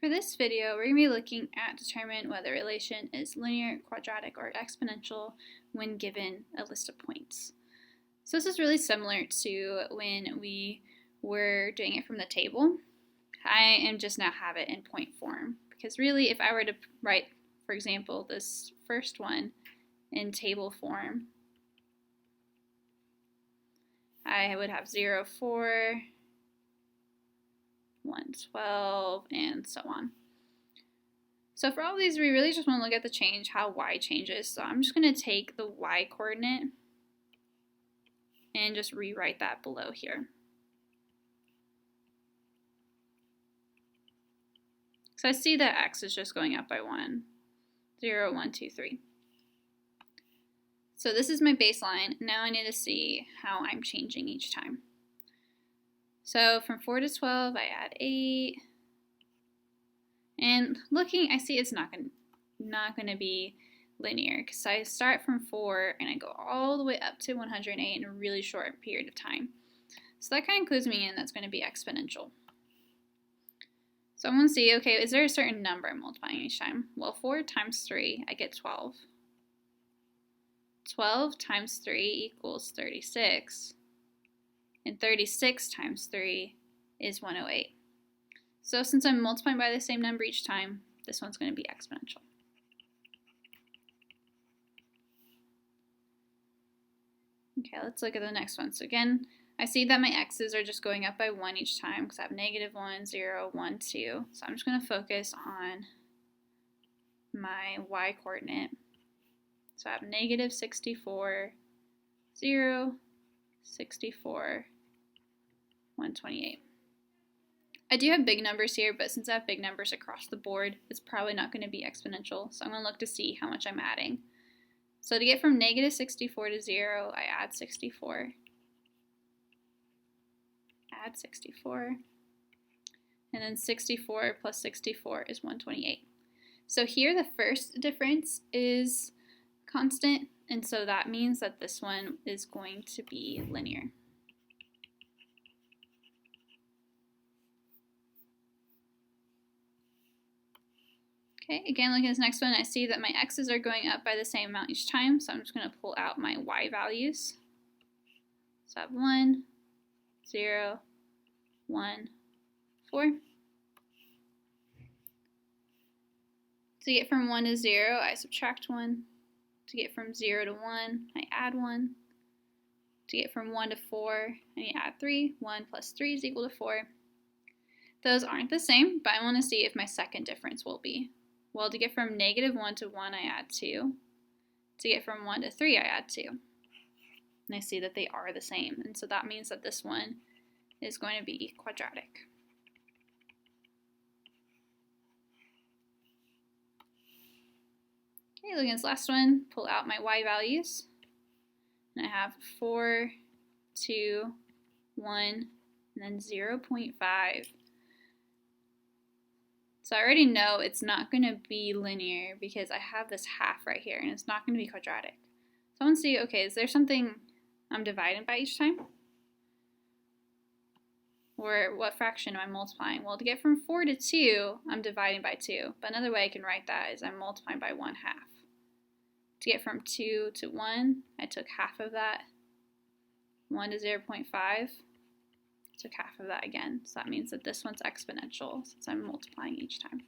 For this video, we're going to be looking at determine whether a relation is linear, quadratic, or exponential when given a list of points. So this is really similar to when we were doing it from the table. I am just now have it in point form because really if I were to write, for example, this first one in table form, I would have 0, 4, 1, 12, and so on. So for all of these, we really just want to look at the change, how y changes. So I'm just going to take the y coordinate and just rewrite that below here. So I see that x is just going up by 1, 0, 1, 2, 3. So this is my baseline. Now I need to see how I'm changing each time. So from 4 to 12, I add 8. And looking, I see it's not going to be linear because I start from 4 and I go all the way up to 108 in a really short period of time. So that kind of clues me in that's going to be exponential. So I'm going to see, okay, is there a certain number I'm multiplying each time? Well, 4 times 3, I get 12. 12 times 3 equals 36. And 36 times 3 is 108. So since I'm multiplying by the same number each time, this one's going to be exponential. Okay, let's look at the next one. So again, I see that my x's are just going up by 1 each time because I have -1, 0, 1, 2. So I'm just going to focus on my y coordinate. So I have -64, 0, 64, 128. I do have big numbers here, but since I have big numbers across the board, it's probably not going to be exponential. So I'm going to look to see how much I'm adding. So to get from -64 to 0, I add 64. Add 64. And then 64 plus 64 is 128. So here the first difference is constant, and so that means that this one is going to be linear. Okay, again, looking at this next one, I see that my x's are going up by the same amount each time, so I'm just going to pull out my y values. So I have 1, 0, 1, 4. To get from 1 to 0, I subtract 1. To get from 0 to 1, I add 1. To get from 1 to 4, I need to add 3. 1 plus 3 is equal to 4. Those aren't the same, but I want to see if my second difference will be. Well, to get from -1 to 1, I add 2. To get from 1 to 3, I add 2. And I see that they are the same, and so that means that this one is going to be quadratic. Okay, look at this last one. Pull out my y values. And I have 4, 2, 1, and then 0.5. So I already know it's not going to be linear because I have this half right here, and it's not going to be quadratic. So I want to see, okay, is there something I'm dividing by each time? Or what fraction am I multiplying? Well, to get from 4 to 2, I'm dividing by 2. But another way I can write that is I'm multiplying by 1/2. To get from 2 to 1, I took half of that. 1 to 0.5, took half of that again. So that means that this one's exponential since I'm multiplying each time.